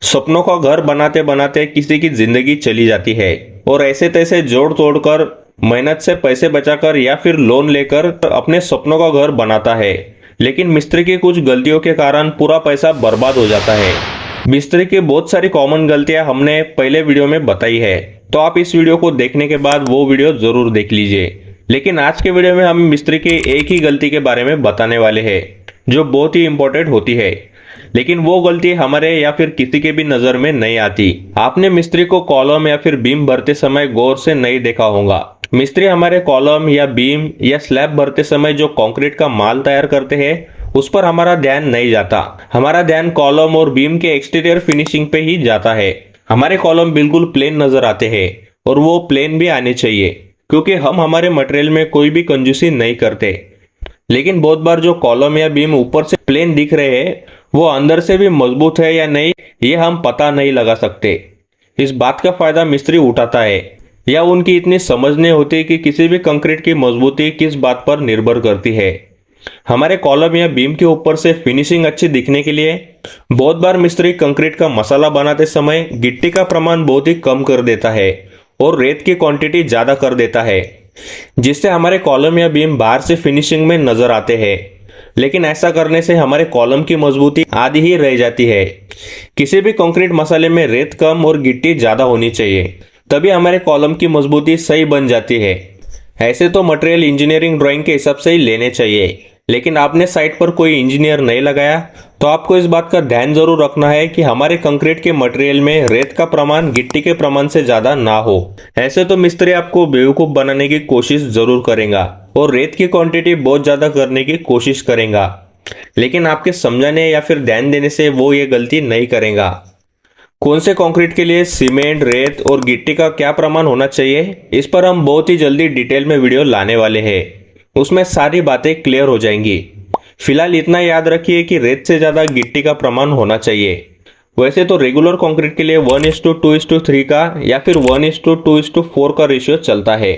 सपनों का घर बनाते बनाते किसी की जिंदगी चली जाती है और ऐसे तैसे जोड़ तोड़कर मेहनत से पैसे बचाकर या फिर लोन लेकर अपने सपनों का घर बनाता है। लेकिन मिस्त्री की कुछ गलतियों के कारण पूरा पैसा बर्बाद हो जाता है। मिस्त्री की बहुत सारी कॉमन गलतियां हमने पहले वीडियो में बताई है, तो आप इस वीडियो को देखने के बाद वो वीडियो जरूर देख लीजिए। लेकिन आज के वीडियो में हम मिस्त्री की एक ही गलती के बारे में बताने वाले हैं जो बहुत ही इंपॉर्टेंट होती है, लेकिन वो गलती हमारे या फिर किसी के भी नजर में नहीं आती। आपने मिस्त्री को कॉलम या फिर बीम भरते समय गौर से नहीं देखा होगा। मिस्त्री हमारे कॉलम या बीम या स्लैब भरते समय जो कंक्रीट का माल तैयार करते हैं उस पर हमारा ध्यान नहीं जाता। हमारा ध्यान कॉलम और बीम के एक्सटीरियर फिनिशिंग पे ही जाता है। हमारे कॉलम बिल्कुल प्लेन नजर आते हैं और वो प्लेन भी आने चाहिए, क्योंकि हम हमारे मटेरियल में कोई भी कंजूसी नहीं करते। लेकिन बहुत बार जो कॉलम या बीम ऊपर से प्लेन दिख रहे हैं वो अंदर से भी मजबूत है या नहीं, ये हम पता नहीं लगा सकते। इस बात का फायदा मिस्त्री उठाता है या उनकी इतनी समझ नहीं होती कि किसी भी कंक्रीट की मजबूती किस बात पर निर्भर करती है। हमारे कॉलम या बीम के ऊपर से फिनिशिंग अच्छी दिखने के लिए बहुत बार मिस्त्री कंक्रीट का मसाला बनाते समय गिट्टी का प्रमाण बहुत ही कम कर देता है और रेत की क्वांटिटी ज्यादा कर देता है, जिससे हमारे कॉलम या बीम बाहर से फिनिशिंग में नजर आते हैं। लेकिन ऐसा करने से हमारे कॉलम की मजबूती आधी ही रह जाती है। किसी भी कंक्रीट मसाले में रेत कम और गिट्टी ज्यादा होनी चाहिए, तभी हमारे कॉलम की मजबूती सही बन जाती है। ऐसे तो मटेरियल इंजीनियरिंग ड्राइंग के हिसाब से ही लेने चाहिए, लेकिन आपने साइट पर कोई इंजीनियर नहीं लगाया तो आपको इस बात का ध्यान जरूर रखना है कि हमारे कंक्रीट के मटेरियल में रेत का प्रमाण गिट्टी के प्रमाण से ज्यादा ना हो। ऐसे तो मिस्त्री आपको बेवकूफ बनाने की कोशिश जरूर करेगा और रेत की क्वांटिटी बहुत ज्यादा करने की कोशिश करेगा, लेकिन आपके समझाने या फिर ध्यान देने से वो ये गलती नहीं करेगा। कौन से कंक्रीट के लिए सीमेंट, रेत और गिट्टी का क्या प्रमाण होना चाहिए, इस पर हम बहुत ही जल्दी डिटेल में वीडियो लाने वाले हैं। उसमें सारी बातें क्लियर हो जाएंगी। फिलहाल इतना याद रखिए कि रेत से ज्यादा गिट्टी का प्रमाण होना चाहिए। वैसे तो रेगुलर कंक्रीट के लिए 1:2:3 का या फिर 1:2:4 का रेशियो चलता है।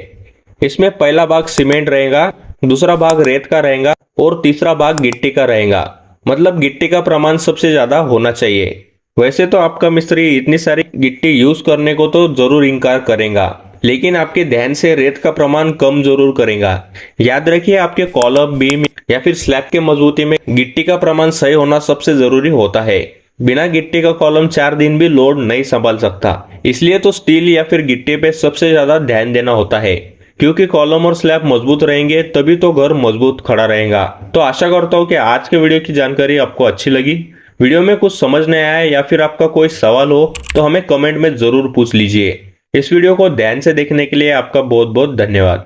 इसमें पहला भाग सीमेंट रहेगा, दूसरा भाग रेत का रहेगा और तीसरा भाग गिट्टी का रहेगा। मतलब गिट्टी का प्रमाण सबसे ज्यादा होना चाहिए। वैसे तो आपका मिस्त्री इतनी सारी गिट्टी यूज करने को तो जरूर इनकार करेगा, लेकिन आपके ध्यान से रेत का प्रमाण कम जरूर करेगा। याद रखिए, आपके कॉलम, बीम या फिर स्लैब के मजबूती में गिट्टी का प्रमाण सही होना सबसे जरूरी होता है। बिना गिट्टी का कॉलम 4 दिन भी लोड नहीं संभाल सकता। इसलिए तो स्टील या फिर गिट्टी पे सबसे ज्यादा ध्यान देना होता है, क्योंकि कॉलम और स्लैब मजबूत रहेंगे तभी तो घर मजबूत खड़ा रहेगा। तो आशा करता हूँ कि आज के वीडियो की जानकारी आपको अच्छी लगी। वीडियो में कुछ समझ नहीं आया या फिर आपका कोई सवाल हो तो हमें कमेंट में जरूर पूछ लीजिए। इस वीडियो को ध्यान से देखने के लिए आपका बहुत बहुत धन्यवाद।